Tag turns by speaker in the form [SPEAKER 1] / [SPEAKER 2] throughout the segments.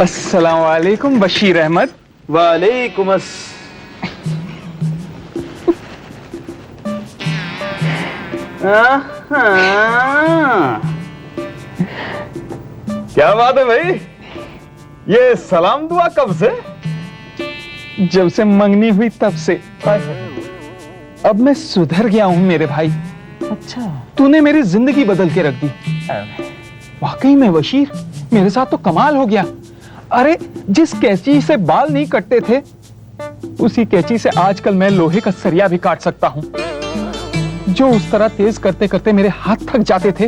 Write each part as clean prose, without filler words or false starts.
[SPEAKER 1] अस्सलाम वालेकुम बशीर अहमद।
[SPEAKER 2] वालेकुम क्या बात है भाई, ये सलाम दुआ कब से?
[SPEAKER 1] जब से मंगनी हुई तब से। अब मैं सुधर गया हूं मेरे भाई।
[SPEAKER 2] अच्छा,
[SPEAKER 1] तूने मेरी जिंदगी बदल के रख दी। वाकई में बशीर, मेरे साथ तो कमाल हो गया। अरे जिस कैंची से बाल नहीं कटते थे, उसी कैंची से आजकल मैं लोहे का सरिया भी काट सकता हूं। जो उस तरह तेज करते करते मेरे हाथ थक जाते थे,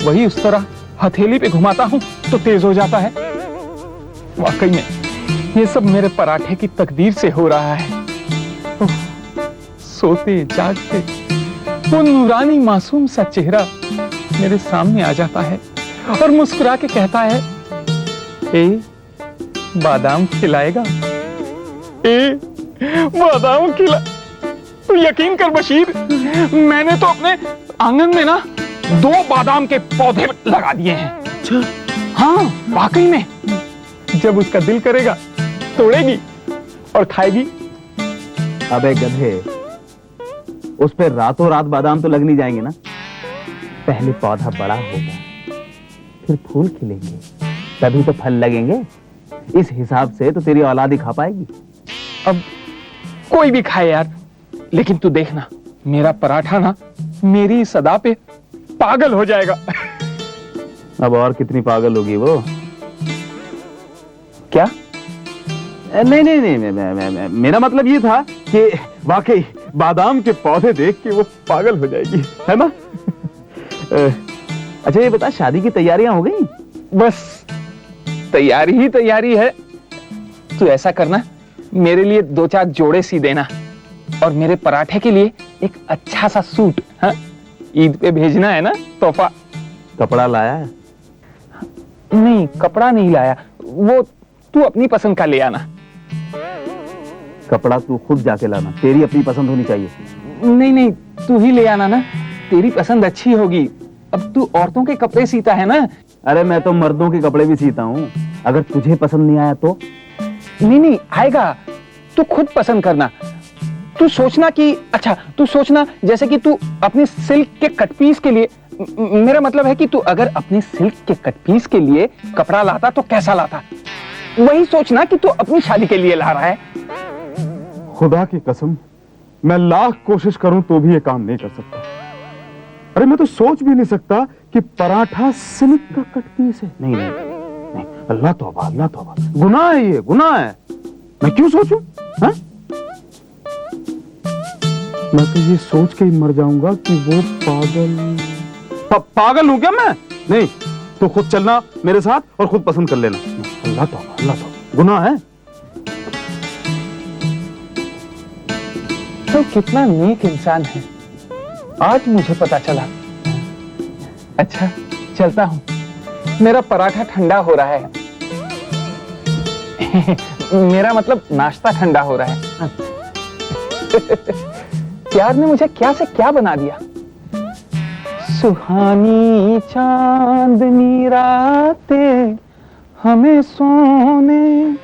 [SPEAKER 1] वही उस तरह हथेली पे घुमाता हूं तो तेज हो जाता है। वाकई में ये सब मेरे पराठे की तकदीर से हो रहा है। सोते जागते वो नूरानी मासूम सा चेहरा मेरे सामने आ जाता है और मुस्कुरा के कहता है, ए बादाम खिलाएगा? ए बादाम खिला। तू यकीन कर बशीर, मैंने तो अपने आंगन में ना 2 बादाम के पौधे लगा दिए हैं।
[SPEAKER 2] अच्छा,
[SPEAKER 1] हाँ वाकई में। जब उसका दिल करेगा तोड़ेगी और खाएगी।
[SPEAKER 2] अबे गधे, उस पे रातों रात बादाम तो लग नहीं जाएंगे ना। पहले पौधा बड़ा होगा, फिर फूल खिलेंगे, तभी तो फल लगेंगे। इस हिसाब से तो तेरी औलाद ही खा पाएगी।
[SPEAKER 1] अब कोई भी खाए यार, लेकिन तू देखना, मेरा पराठा ना मेरी सदा पे पागल हो जाएगा।
[SPEAKER 2] अब और कितनी पागल होगी वो?
[SPEAKER 1] क्या?
[SPEAKER 2] नहीं नहीं नहीं, मेरा मतलब ये था कि वाकई बादाम के पौधे देख के वो पागल हो जाएगी, है ना? अच्छा ये बता, शादी की तैयारियां हो गई?
[SPEAKER 1] बस तैयारी ही तैयारी है। तू ऐसा करना, मेरे लिए 2-4 जोड़े सी देना और मेरे पराठे के लिए एक अच्छा सा सूट, हाँ? ईद पे भेजना है ना तोहफा।
[SPEAKER 2] कपड़ा लाया है?
[SPEAKER 1] नहीं, कपड़ा नहीं लाया, वो तू अपनी पसंद का ले आना।
[SPEAKER 2] कपड़ा तू खुद जाके लाना, तेरी अपनी पसंद होनी चाहिए।
[SPEAKER 1] नहीं नहीं, तू ही ले आना ना, तेरी पसंद अच्छी होगी। अब तू औरतों के कपड़े सीता है ना।
[SPEAKER 2] अरे मैं तो मर्दों के कपड़े भी सीता हूँ, अगर तुझे पसंद नहीं आया तो?
[SPEAKER 1] नहीं नहीं आएगा, तू खुद पसंद करना। तू सोचना कि, अच्छा तू सोचना जैसे कि तू अपने सिल्क के कटपीस के लिए, मेरा मतलब है कि तू अगर अपने सिल्क के कटपीस के लिए कपड़ा लाता तो कैसा लाता, वही सोचना कि तू अपनी शादी के लिए ला रहा है।
[SPEAKER 3] खुदा की कसम, मैं लाख कोशिश करूं तो भी ये काम नहीं कर सकता। अरे मैं तो सोच भी नहीं सकता कि पराठा सिल्क का कटपीस है।
[SPEAKER 2] नहीं नहीं नहीं,
[SPEAKER 3] अल्लाह तौबा, अल्लाह तौबा, गुनाह है ये, गुनाह है। मैं क्यों सोचूं? हाँ? मैं तो ये सोच के ही मर जाऊंगा कि वो पागल हूं क्या मैं? नहीं, तो खुद चलना मेरे साथ और खुद पसंद कर लेना। अल्लाह तौबा, अल्लाह तौबा, गुनाह है।
[SPEAKER 1] तो कितना नेक इंसान है, आज मुझे पता चला। अच्छा चलता हूं, मेरा पराठा ठंडा हो रहा है। मेरा मतलब नाश्ता ठंडा हो रहा है। प्यार ने मुझे क्या से क्या बना दिया। सुहानी चांदनी रातें हमें सोने।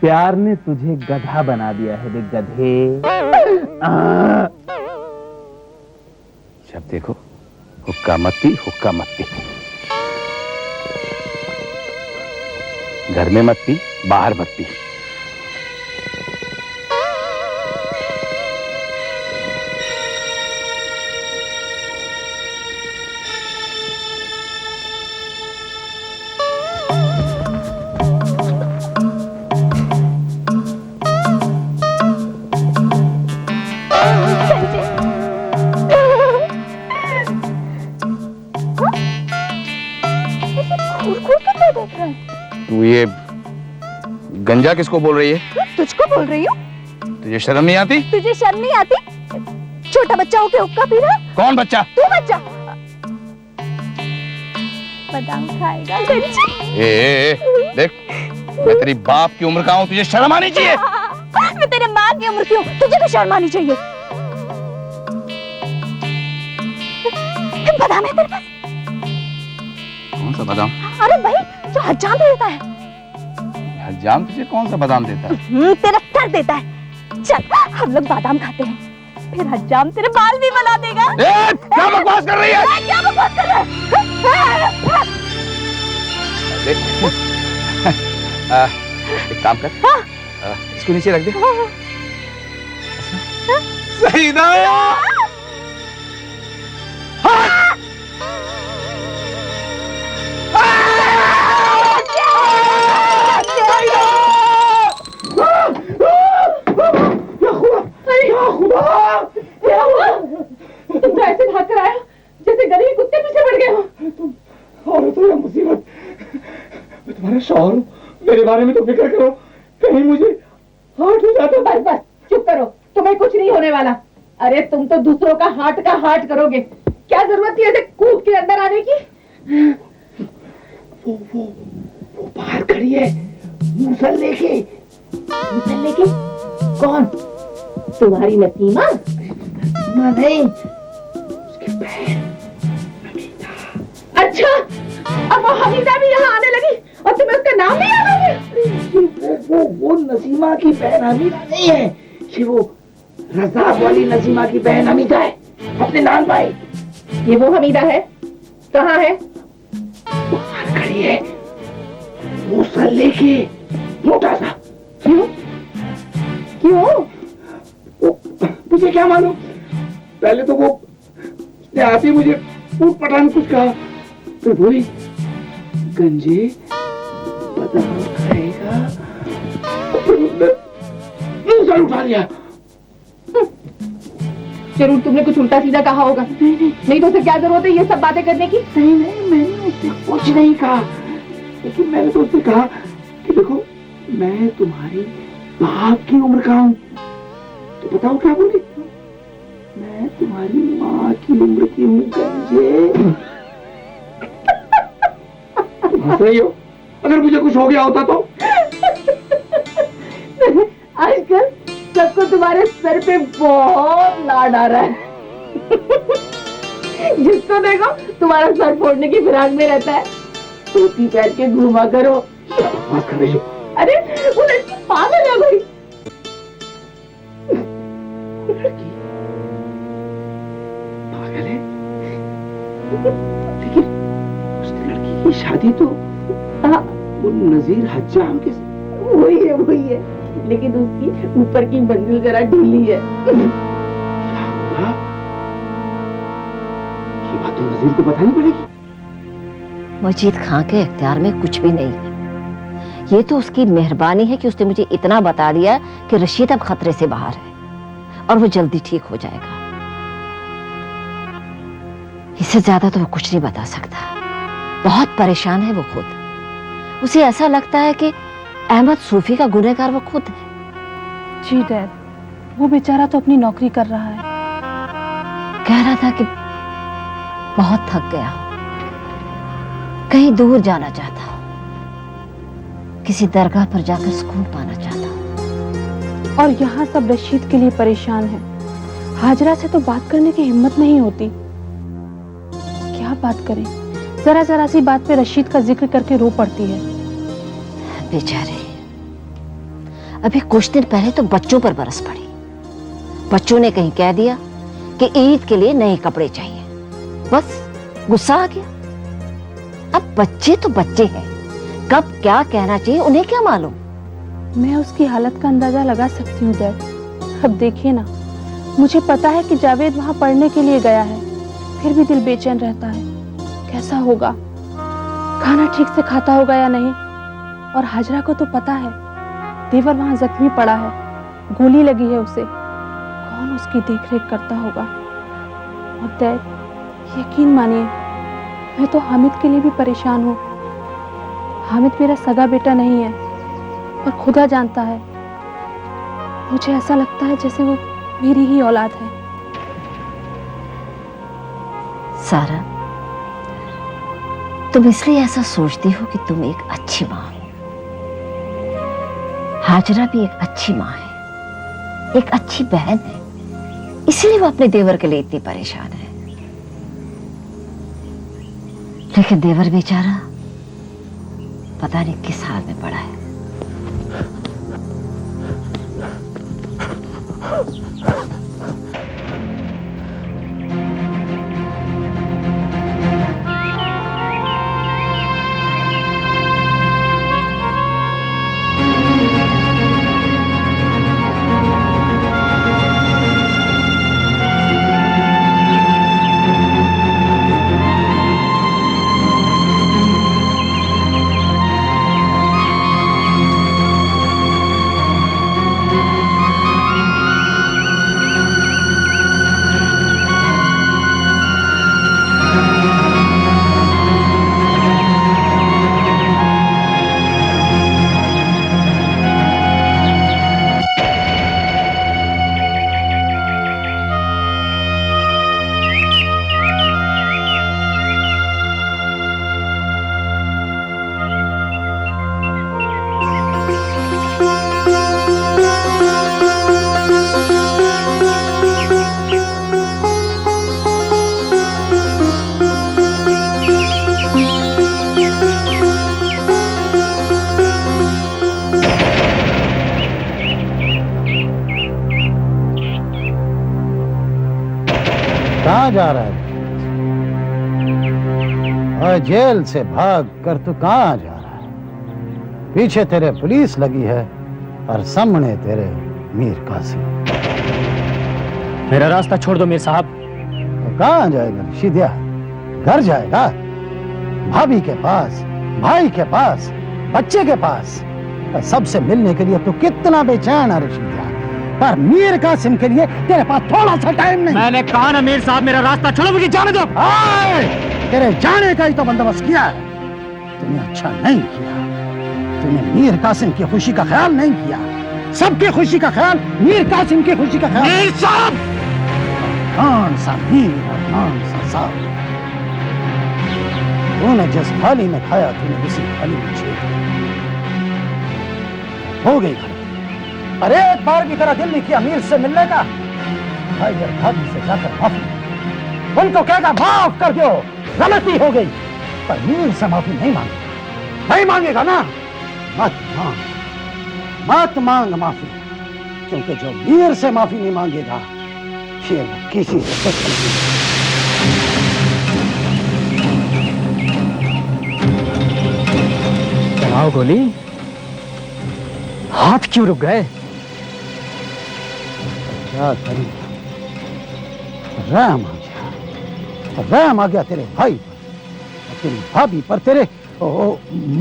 [SPEAKER 2] प्यार ने तुझे गधा बना दिया है बे गधे। जब देखो हुक्का मत्ती, हुक्का मत्ती। घर में मत्ती, बाहर मत्ती।
[SPEAKER 4] तू ये गंजा किसको बोल रही है?
[SPEAKER 5] तुझको बोल रही हूँ।
[SPEAKER 4] तुझे शर्म नहीं आती?
[SPEAKER 5] तुझे शर्म नहीं आती? छोटा बच्चा होके हुक्का पी रहा?
[SPEAKER 4] कौन बच्चा?
[SPEAKER 5] तू बच्चा। बादाम खाएगा गंजा?
[SPEAKER 4] देख, मैं तेरी बाप की उम्र का हूँ, तुझे शर्म आनी चाहिए।
[SPEAKER 5] लाख की उम्र की हूँ, तुझे तो शर्म आनी चाहिए। बादाम है तेरे पास?
[SPEAKER 4] कौन सा बादाम?
[SPEAKER 5] अरे भाई जो हज्जाम देता है।
[SPEAKER 4] हज्जाम तुझे कौन सा बादाम देता है?
[SPEAKER 5] तेरा सर देता है। चल हम लोग बादाम खाते हैं, फिर हज्जाम तेरे बाल भी बना देगा।
[SPEAKER 4] क्या बकवास कर रही है?
[SPEAKER 5] क्या बकवास कर रहा है?
[SPEAKER 4] देख, एक काम कर, इसको नीचे रख दे। सही ना?
[SPEAKER 5] तुम तो ऐसे भाग कर आए हो जैसे गली के कुत्ते पीछे पड़ गए हो।
[SPEAKER 3] औरत हो या मुसीबत, मैं तुम्हारा शौहर हूँ, मेरे बारे में तो फिक्र करो, कहीं मुझे हार्ट हो जाता।
[SPEAKER 6] बस बस चुप करो, तुम्हें कुछ नहीं होने वाला। अरे तुम तो दूसरों का हार्ट करोगे, क्या जरूरत थी ऐसे कूद के अंदर आने की?
[SPEAKER 3] वो बाहर खड़ी है, मूसल लेके।
[SPEAKER 6] कौन? तुम्हारी नसीमा?
[SPEAKER 3] नहीं,
[SPEAKER 6] अच्छा, अब वो हमीदा भी यहाँ आने लगी और तुम्हें उसका नाम नहीं याद है?
[SPEAKER 3] वो नसीमा की बहन हमीदा नहीं है, ये वो रज़ाक वाली नसीमा की बहन हमीदा है, अपने नान भाई।
[SPEAKER 6] ये वो हमीदा है? कहाँ है?
[SPEAKER 3] बाहर खड़ी है, मूसल लेके, मोटा सा।
[SPEAKER 6] क्यों?
[SPEAKER 3] मुझे क्या मालूम, पहले तो वो उसने आते मुझे फूट पटान कुछ कहा, फिर बोली गंजे बादाम खाएगा, फिर उसने मूसल उठा लिया।
[SPEAKER 6] जरूर तुमने कुछ उल्टा सीधा कहा होगा। नहीं तो उसे क्या जरूरत है ये सब बातें करने की?
[SPEAKER 3] नहीं, मैंने उससे कुछ नहीं कहा, लेकिन मैंने तो उससे कहा कि देखो मैं तुम्हारी बाप की उम्र का हूँ। तो बताओ क्या बोली? मैं तुम्हारी माँ की उम्र की हूँ गंजे। तुम हंस रही हो, अगर मुझे कुछ हो गया होता तो?
[SPEAKER 6] आजकल सबको तुम्हारे सर पे बहुत लाड आ रहा है। जिसको देखो तुम्हारा सर फोड़ने की फिराक में रहता है, टोपी पहन के घूमा करो।
[SPEAKER 3] बात कर रही हो?
[SPEAKER 6] अरे वो लड़की पागल है भाई।
[SPEAKER 3] पागल है, लेकिन उस लड़की की शादी तो वो नजीर हज्जाम के साथ।
[SPEAKER 6] वही है, लेकिन उसकी ऊपर की मंजिल जरा ढीली है।
[SPEAKER 3] क्या हुआ? ये बात तो नजीर को बतानी पड़ेगी।
[SPEAKER 7] मजीद खां के इख्तियार में कुछ भी नहीं है। ये तो उसकी मेहरबानी है कि उसने मुझे इतना बता दिया कि रशीद अब खतरे से बाहर है और वो जल्दी ठीक हो जाएगा। इससे ज्यादा तो वो कुछ नहीं बता सकता। बहुत परेशान है वो खुद। उसे ऐसा लगता है कि अहमद सूफी का गुनहगार वो खुद है।
[SPEAKER 8] जी डैड, वो बेचारा तो अपनी नौकरी कर रहा है।
[SPEAKER 7] कह रहा था कि बहुत थक गया, कहीं दूर जाना चाहता हूं, किसी दरगाह पर जाकर सुकून पाना चाहता हूं।
[SPEAKER 8] और यहाँ सब रशीद के लिए परेशान है। हाजरा से तो बात करने की हिम्मत नहीं होती। क्या बात करें, जरा जरा सी बात पे रशीद का जिक्र करके रो पड़ती है।
[SPEAKER 7] बेचारे, अभी कुछ दिन पहले तो बच्चों पर बरस पड़ी। बच्चों ने कहीं कह दिया कि ईद के लिए नए कपड़े चाहिए, बस गुस्सा आ गया। अब बच्चे तो बच्चे हैं, कब क्या कहना चाहिए उन्हें क्या मालूम।
[SPEAKER 8] मैं उसकी हालत का अंदाजा लगा सकती हूँ डैड। अब देखिए ना, मुझे पता है कि जावेद वहां पढ़ने के लिए गया है, फिर भी दिल बेचैन रहता है। कैसा होगा, खाना ठीक से खाता होगा या नहीं। और हाजरा को तो पता है देवर वहां जख्मी पड़ा है, गोली लगी है उसे। कौन उसकी देखरेख करता होगा। और डैड यकीन मानिए, मैं तो हामिद के लिए भी परेशान हूँ। हामिद मेरा सगा बेटा नहीं है, और खुदा जानता है, मुझे ऐसा लगता है जैसे वो मेरी ही औलाद है।
[SPEAKER 7] सारा, तुम इसलिए ऐसा सोचती हो कि तुम एक अच्छी मां हो। हाजरा भी एक अच्छी मां है, एक अच्छी बहन है, इसलिए वो अपने देवर के लिए इतनी परेशान है। लेकिन देवर बेचारा पता नहीं किस हाल में पड़ा है।
[SPEAKER 9] कहाँ जा रहा है? और जेल से भाग कर तू कहाँ जा रहा है? पीछे तेरे पुलिस लगी है और सामने तेरे मीर कासिम।
[SPEAKER 10] मेरा रास्ता छोड़ दो मीर साहब।
[SPEAKER 9] तो कहाँ जाएगा रशीदिया? घर जाएगा? भाभी के पास, भाई के पास, बच्चे के पास। और सबसे मिलने के लिए तू कितना बेचैन है रशीदिया, पर मीर कासिम के लिए तेरे पास थोड़ा सा टाइम नहीं।
[SPEAKER 10] मैंने कहा ना मीर साहब, मेरा रास्ता छोड़ो, मुझे जाने दो।
[SPEAKER 9] तेरे जाने का ही तो बंदोबस्त किया है। तूने अच्छा नहीं किया। तूने मीर कासिम की खुशी का ख्याल नहीं किया। सबकी खुशी का ख्याल, मीर कासिम की खुशी का ख्याल।
[SPEAKER 10] मीर साहब!
[SPEAKER 9] कौन सा मीर और कौन सा साहब? तूने जिस थाली में खाया तूने उसी थाली में छेद हो गई। अरे एक बार भी तेरा दिल नहीं किया मीर से मिलने का? भाई और भाभी से जाकर माफी, उनको कहकर माफ कर दो, गलती हो गई। पर मीर से माफी नहीं मांगी। नहीं मांगेगा ना? मत मांग माफी, क्योंकि जो मीर से माफी नहीं मांगेगा फिर वो किसी से कुछ नहीं।
[SPEAKER 10] चलाओ गोली। हाथ क्यों रुक गए?
[SPEAKER 9] क्या करूं? रहम आ गया, रहम आ गया तेरे भाई पर, तेरी भाभी पर, तेरे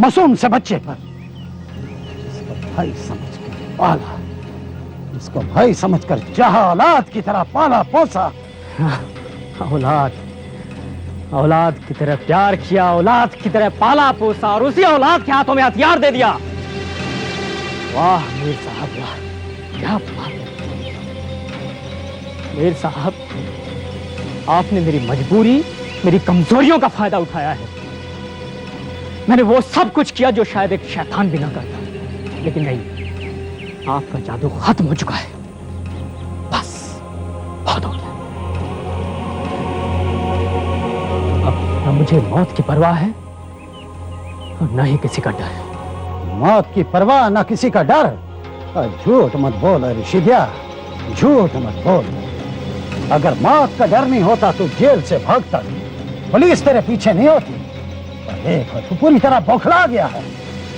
[SPEAKER 9] मासूम से बच्चे पर, जिसको भाई समझकर पाला, जिसको भाई समझकर चाहा, औलाद की तरह पाला पोसा।
[SPEAKER 10] औलाद की तरह प्यार किया, औलाद की तरह पाला पोसा, और उसी औलाद के हाथों में हथियार दे दिया। वाह मीर साहब वाह, क्या बात है। मीर साहब, आपने मेरी मजबूरी, मेरी कमजोरियों का फायदा उठाया है। मैंने वो सब कुछ किया जो शायद एक शैतान भी ना करता, लेकिन नहीं, आपका जादू खत्म हो चुका है। बस बहुत हो गया। अब न मुझे मौत की परवाह है और न ही किसी का डर है।
[SPEAKER 9] मौत की परवाह ना किसी का डर? झूठ मत बोल रशीदिया, झूठ मत बोल। अगर मौत का डर नहीं होता तो जेल से भागता नहीं, पुलिस तेरे पीछे नहीं होती। पर देखो तू पूरी तरह बौखला गया है।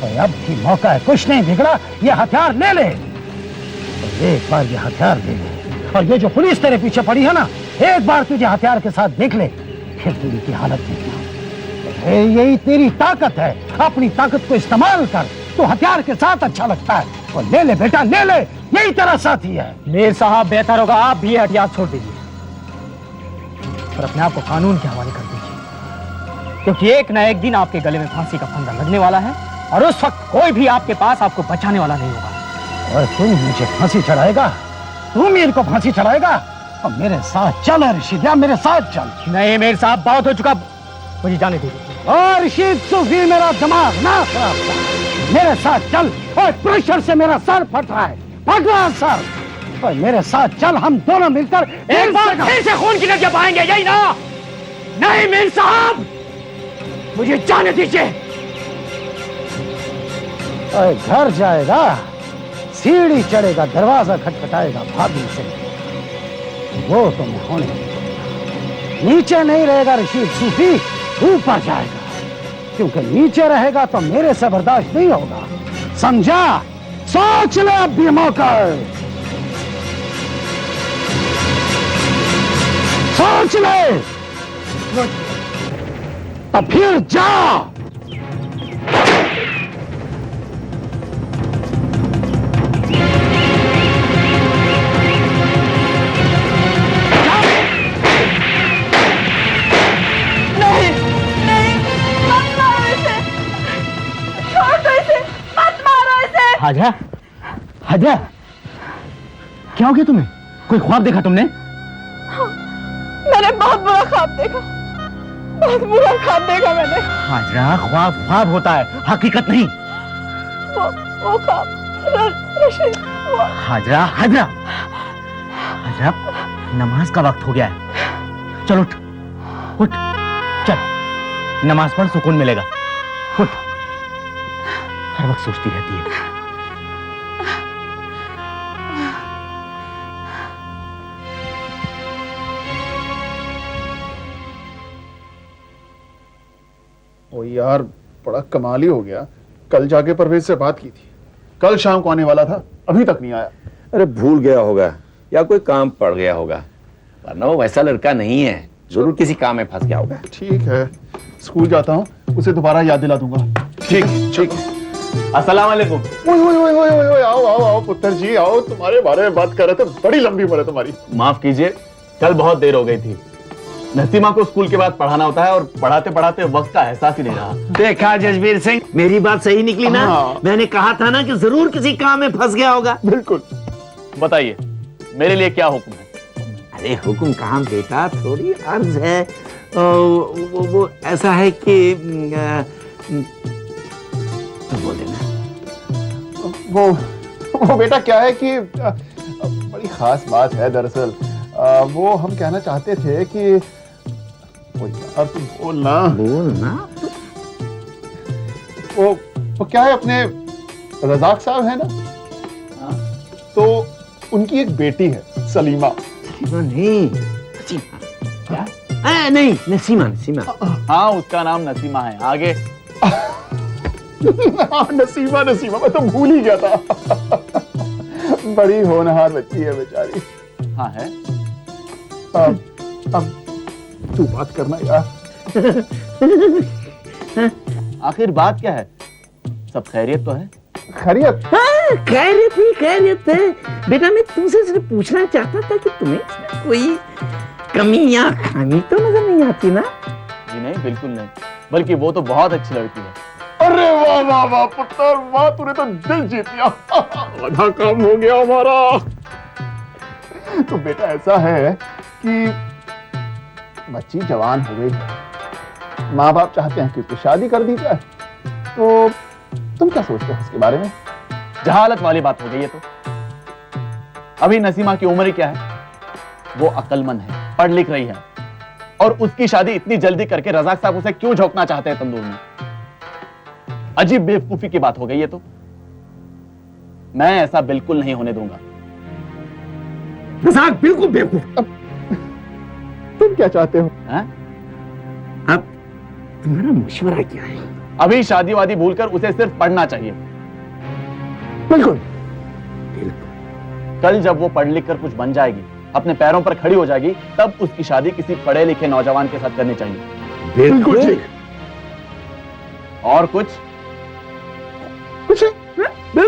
[SPEAKER 9] और अब भी मौका है, कुछ नहीं बिगड़ा, ये हथियार ले ले। तो एक बार ये हथियार ले ले, और ये जो पुलिस तेरे पीछे पड़ी है ना, एक बार तुझे हथियार के साथ देख ले, फिर तेरी की हालत देखना। यही तेरी ताकत है, अपनी ताकत को इस्तेमाल कर। तो हथियार के साथ अच्छा लगता है, और ले ले बेटा ले ले, यही तेरा साथी है।
[SPEAKER 10] मीर साहब, बेहतर होगा आप भी हथियार छोड़ दीजिए और अपने आप को कानून के हवाले कर दीजिए, क्योंकि एक न एक दिन आपके गले में फांसी का फंदा लगने वाला है, और उस वक्त कोई भी आपके पास आपको बचाने वाला नहीं होगा।
[SPEAKER 9] और तू मुझे फांसी चढ़ाएगा? तू मीर को फांसी चढ़ाएगा? और मेरे साथ चल रशीदिया, मेरे साथ चल।
[SPEAKER 10] नहीं मीर साहब, बहुत हो चुका, मुझे जाने दीजिए।
[SPEAKER 9] और रशीद सूफी, मेरा दिमाग ना खराब कर, मेरे साथ चल। और प्रेशर से मेरा सर फट रहा है, फट रहा है सर। और मेरे साथ चल, हम दोनों मिलकर
[SPEAKER 10] एक बार फिर से खून की नदियां बहाएंगे, यही ना? नहीं मीर साहब, मुझे जाने दीजिए।
[SPEAKER 9] घर जाएगा, सीढ़ी चढ़ेगा, दरवाजा खटखटाएगा भाभी से, वो तो मैं होने दूंगा। नीचे नहीं रहेगा रशीद सूफी, ऊपर जाएगा, क्योंकि नीचे रहेगा तो मेरे से बर्दाश्त नहीं होगा, समझा? सोच ले अब भी मौका, सोच ले, तो फिर जा।
[SPEAKER 10] हाजरा, हाजरा, क्या हो गया तुम्हें? कोई ख्वाब देखा तुमने?
[SPEAKER 8] मैंने बहुत बुरा ख्वाब देखा, बहुत बुरा ख्वाब देखा मैंने।
[SPEAKER 10] हाजरा, ख्वाब ख्वाब होता है, हकीकत नहीं।
[SPEAKER 8] वो ख्वाब रशीद,
[SPEAKER 10] हाजरा, हाजरा, हाजरा, नमाज का वक्त हो गया है। चल उठ, उठ, चल, नमाज पढ़, सुकून मिलेगा। उठ। हर वक्त सोचती रहती है।
[SPEAKER 3] ओ यार, बड़ा कमाल ही हो गया। कल जाके परवेज से बात की थी, कल शाम को आने वाला था, अभी तक नहीं आया।
[SPEAKER 11] अरे भूल गया होगा या कोई काम पड़ गया होगा, वरना वो वैसा लड़का नहीं है, जरूर किसी काम में फंस गया होगा।
[SPEAKER 3] ठीक है, स्कूल जाता हूँ, उसे दोबारा याद दिला दूंगा। ठीक ठीक।
[SPEAKER 11] अस्सलाम वालेकुम।
[SPEAKER 3] ओए, आओ आओ आओ पुत्र जी, आओ, तुम्हारे बारे में बात कर रहे थे, बड़ी लंबी उम्र है तुम्हारी।
[SPEAKER 2] माफ कीजिए, कल बहुत देर हो गई थी। नसीमा को स्कूल के बाद पढ़ाना होता है और पढ़ाते पढ़ाते वक्त का एहसास ही नहीं रहा।
[SPEAKER 11] देखा जसबीर सिंह, मेरी बात सही निकली ना?
[SPEAKER 3] हाँ।
[SPEAKER 11] मैंने कहा था ना कि जरूर किसी काम में फंस गया होगा।
[SPEAKER 3] बिल्कुल।
[SPEAKER 2] बताइए, मेरे लिए क्या हुक्म है?
[SPEAKER 11] अरे हुक्म कहाँ बेटा, थोड़ी अर्ज है। वो ऐसा है कि बोल देना।
[SPEAKER 3] वो बेटा क्या है कि बड़ी खास बात है दरअसल। वो हम कहना चाहते थे कि वो यार तुम बोलना। वो क्या है, अपने रजाक साहब है ना, तो उनकी एक बेटी है सलीमा।
[SPEAKER 11] नहीं, क्या? नहीं, नसीमा, नसीमा।
[SPEAKER 2] हाँ, उसका नाम नसीमा है। आगे?
[SPEAKER 3] नसीमा, नसीमा, मैं तो भूल ही गया था। बड़ी होनहार बच्ची है बेचारी।
[SPEAKER 2] हाँ है।
[SPEAKER 3] अब तू बात करना यार।
[SPEAKER 2] आखिर बात क्या है? सब खैरियत तो है?
[SPEAKER 3] खैरियत?
[SPEAKER 11] खैरियत है बेटा। मैं तुमसे सिर्फ पूछना चाहता था कि तुम्हें कोई कमी या खामी तो नजर नहीं आती ना?
[SPEAKER 2] जी नहीं, बिल्कुल नहीं, बल्कि वो तो बहुत अच्छी लड़की है।
[SPEAKER 3] अरे वाह वाह वाह पुत्र, वाह, तूने तो दिल जीत लिया। आधा काम हो गया हमारा। तो बेटा ऐसा है कि बच्ची जवान हो गई है, माँ बाप चाहते हैं कि उसकी शादी कर दी जाए, तो तुम क्या सोचते हो उसके बारे में?
[SPEAKER 2] जहालत वाली बात हो गई है। तो अभी नसीमा की उम्र ही क्या है? वो अक्लमंद है, पढ़ लिख रही है, और उसकी शादी इतनी जल्दी करके रजाक साहब उसे क्यों झोंकना चाहते हैं तंदूर में? अजीब बेवकूफी की बात हो गई है। तो मैं ऐसा बिल्कुल नहीं होने दूंगा।
[SPEAKER 11] रजाक बिल्कुल बेवकूफ।
[SPEAKER 3] तुम क्या चाहते हो?
[SPEAKER 11] अब तुम्हारा मशवरा क्या है?
[SPEAKER 2] अभी शादी वादी भूलकर उसे सिर्फ पढ़ना चाहिए।
[SPEAKER 3] बिल्कुल।
[SPEAKER 2] कल जब वो पढ़ लिख कर कुछ बन जाएगी, अपने पैरों पर खड़ी हो जाएगी, तब उसकी शादी किसी पढ़े लिखे नौजवान के साथ करनी चाहिए।
[SPEAKER 3] बिल्कुल ठीक।
[SPEAKER 2] और कुछ?
[SPEAKER 3] कुछ नहीं,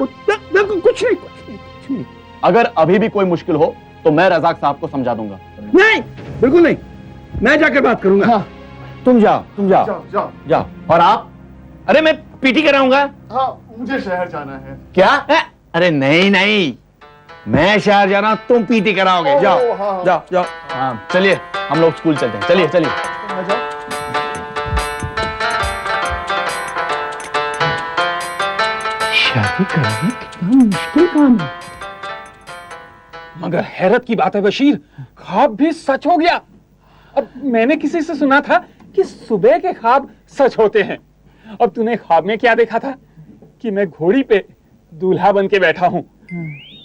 [SPEAKER 3] कुछ नहीं।
[SPEAKER 2] अगर अभी भी कोई मुश्किल हो तो मैं रजाक साहब को समझा दूंगा।
[SPEAKER 11] नहीं, बिल्कुल नहीं, मैं जाकर बात करूंगा।
[SPEAKER 3] हाँ।
[SPEAKER 11] तुम जाओ, तुम जाओ,
[SPEAKER 3] जाओ।
[SPEAKER 11] जाओ। और आप? अरे मैं पीटी कराऊंगा।
[SPEAKER 3] हाँ, मुझे शहर जाना है।
[SPEAKER 11] क्या? अरे नहीं नहीं, मैं शहर जाना, तुम पीटी कराओगे। जाओ,
[SPEAKER 3] हाँ।
[SPEAKER 11] जाओ, जाओ।
[SPEAKER 2] हाँ, चलिए हम लोग स्कूल चलते हैं। चलिए चलिए।
[SPEAKER 11] शादी करना कितना मुश्किल काम है।
[SPEAKER 1] मगर हैरत की बात है बशीर, ख्वाब भी सच हो गया। अब मैंने किसी से सुना था कि सुबह के ख्वाब सच होते हैं। अब तूने ख्वाब में क्या देखा था? कि मैं घोड़ी पे दूल्हा बन के बैठा हूं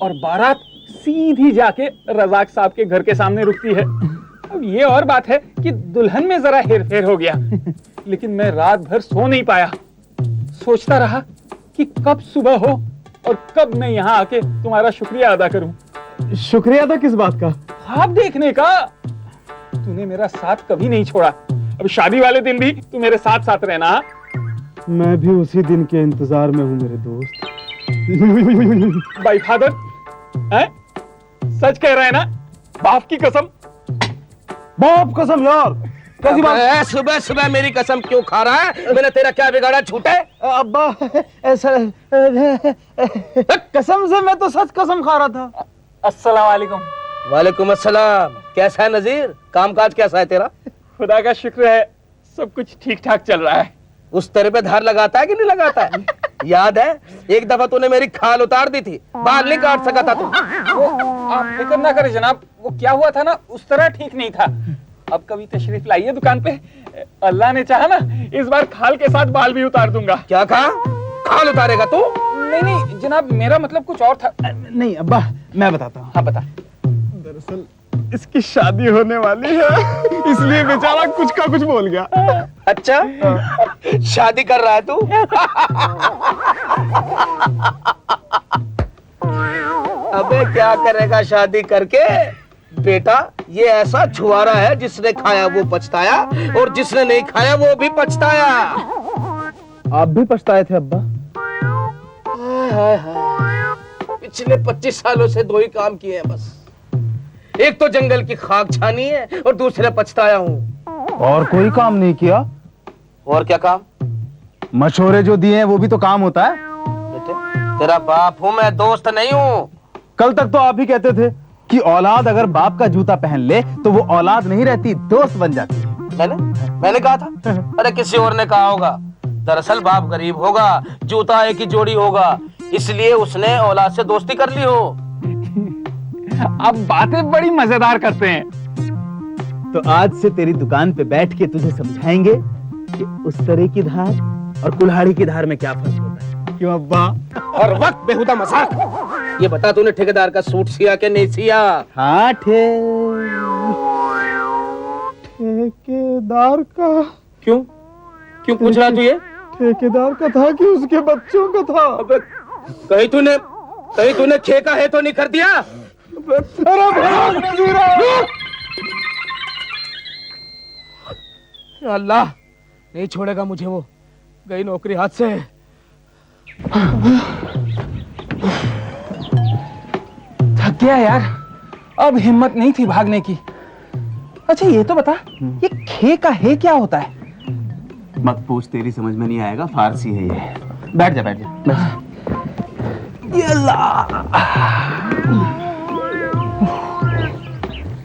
[SPEAKER 1] और बारात सीधी जाके रजाक साहब के घर के सामने रुकती है। अब ये और बात है कि दुल्हन में जरा हेर फेर हो गया, लेकिन मैं रात भर सो नहीं पाया। सोचता रहा कि कब सुबह हो और कब मैं यहाँ आके तुम्हारा शुक्रिया अदा करूं।
[SPEAKER 2] शुक्रिया था किस बात का?
[SPEAKER 1] ख्वाब देखने का। तूने मेरा साथ कभी नहीं छोड़ा। अब शादी वाले दिन भी तू मेरे साथ साथ रहना।
[SPEAKER 2] मैं भी उसी दिन के इंतजार में हूँ मेरे दोस्त।
[SPEAKER 1] भाई फादर, हैं? सच कह रहे हैं ना? बाप की कसम।
[SPEAKER 2] बाप कसम यार, कैसी बात?
[SPEAKER 4] सुबह सुबह मेरी कसम क्यों खा रहा है? मैंने तेरा क्या बिगाड़ा छूटे?
[SPEAKER 2] अब्बा ऐसा कसम से मैं तो सच कसम खा रहा था।
[SPEAKER 1] अस्सलाम वालेकुम।
[SPEAKER 4] वालेकुम अस्सलाम। कैसा है नजीर? कामकाज कैसा है तेरा?
[SPEAKER 1] खुदा का शुक्र है, सब कुछ ठीक ठाक चल रहा है।
[SPEAKER 4] उस तेरे पे धार लगाता है कि नहीं लगाता है? याद है एक दफा तूने मेरी खाल उतार दी थी, बाल नहीं काट सका था तू।
[SPEAKER 1] आप फिक्र ना करें जनाब, वो क्या हुआ था ना उस तरह ठीक नहीं था। अब कभी तशरीफ लाइए दुकान पे, अल्लाह ने चाहा ना इस बार खाल के साथ बाल भी उतार दूंगा।
[SPEAKER 4] क्या कहा? खाल उतारेगा तू?
[SPEAKER 1] नहीं नहीं जनाब, मेरा मतलब कुछ और था।
[SPEAKER 2] नहीं अब्बा, मैं बताता हूँ।
[SPEAKER 1] हाँ बता।
[SPEAKER 2] दरअसल इसकी शादी होने वाली है, इसलिए बेचारा कुछ का कुछ बोल गया।
[SPEAKER 4] अच्छा, शादी कर रहा है तू? अबे क्या करेगा शादी करके? बेटा ये ऐसा छुआरा है, जिसने खाया वो पछताया और जिसने नहीं खाया वो भी पछताया।
[SPEAKER 2] आप भी पछताए थे अब्बा?
[SPEAKER 4] हाय हाय, पिछले 25 सालों से दो ही काम किए हैं बस। एक तो जंगल की खाक छानी है और दूसरे पछताया हूँ।
[SPEAKER 2] और कोई काम नहीं किया?
[SPEAKER 4] और क्या काम?
[SPEAKER 2] मशवरे जो दिए हैं वो भी तो काम होता है।
[SPEAKER 4] बेटे तेरा बाप हूँ मैं, दोस्त नहीं हूँ।
[SPEAKER 2] कल तक तो आप ही कहते थे कि औलाद अगर बाप का जूता पहन ले तो वो औलाद नहीं रहती, दोस्त बन जाती है।
[SPEAKER 4] मैंने कहा था? अरे किसी और ने कहा होगा। दरअसल बाप गरीब होगा, जूता एक ही जोड़ी होगा, इसलिए उसने औलाद से दोस्ती कर ली हो।
[SPEAKER 1] आप बातें बड़ी मजेदार करते हैं।
[SPEAKER 2] तो आज से तेरी दुकान पे बैठ के तुझे समझाएंगे कि उस तरह की धार और कुल्हाड़ी की धार में क्या फर्क होता है। क्यों अब्बा?
[SPEAKER 4] और वक्त बेहुदा मजाक। ये बता तूने ठेकेदार का सूट सिया के नहीं सिया?
[SPEAKER 2] हाँ ठेकेदार का।
[SPEAKER 4] क्यों क्यों पूछ रहा तू ये?
[SPEAKER 2] ठेकेदार का था कि उसके बच्चों का था?
[SPEAKER 4] अबे कहीं तूने ठेका है तो नहीं कर दिया?
[SPEAKER 2] अरे भाग नजीरा!
[SPEAKER 4] अल्लाह नहीं छोड़ेगा मुझे, वो गई नौकरी हाथ से।
[SPEAKER 1] थक गया यार, अब हिम्मत नहीं थी भागने की। अच्छा ये तो बता, ये खे का है क्या होता है?
[SPEAKER 2] मत पूछ, तेरी समझ में नहीं आएगा, फारसी है ये। बैठ जा बैठ जा।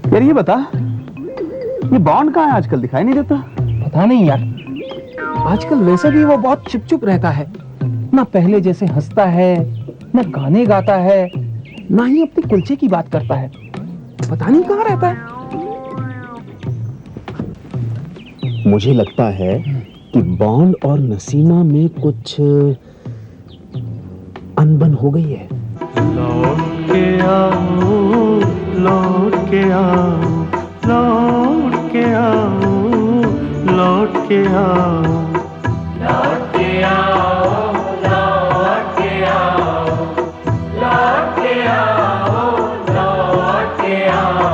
[SPEAKER 2] यार ये बता, ये बॉन्ड कहाँ है? आजकल दिखाई नहीं देता।
[SPEAKER 1] पता नहीं यार, आजकल वैसे भी वो बहुत चुप चुप रहता है ना, पहले जैसे हंसता है ना, गाने गाता है ना, ही अपने कुलचे की बात करता है। पता नहीं कहाँ रहता है।
[SPEAKER 2] मुझे लगता है कि बॉन्ड और नसीमा में कुछ अनबन हो गई है।
[SPEAKER 12] लौट के आओ, लौट के आओ, लौट के आओ, लौट के आओ, लौट के आओ, लौट के आओ, लौट के आओ, लौट के आओ।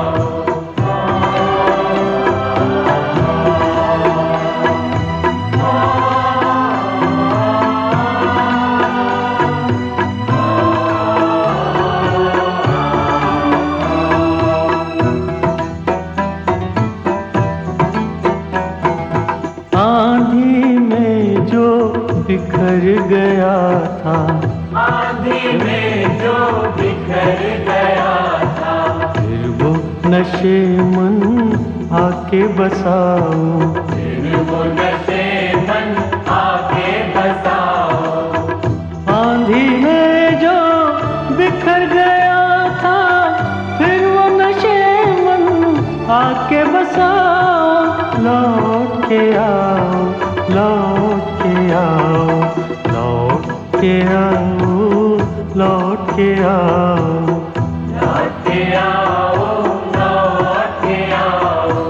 [SPEAKER 12] आंधी में जो बिखर गया था, आंधी में जो बिखर गया था, फिर वो नशे मन आके बसाओ, फिर वो नशे मन आके बसाओ। आंधी में जो बिखर गया था, फिर आके बसाओ, लौट के आओ, लौट के आओ, लौट के आओ, लौट के आओ, लौट के आओ, लौट के आओ।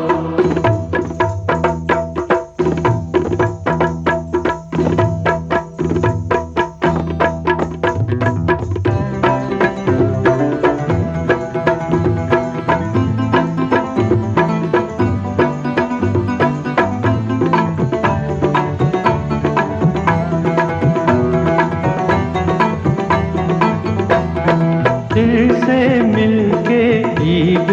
[SPEAKER 12] फिर से मिलके ईद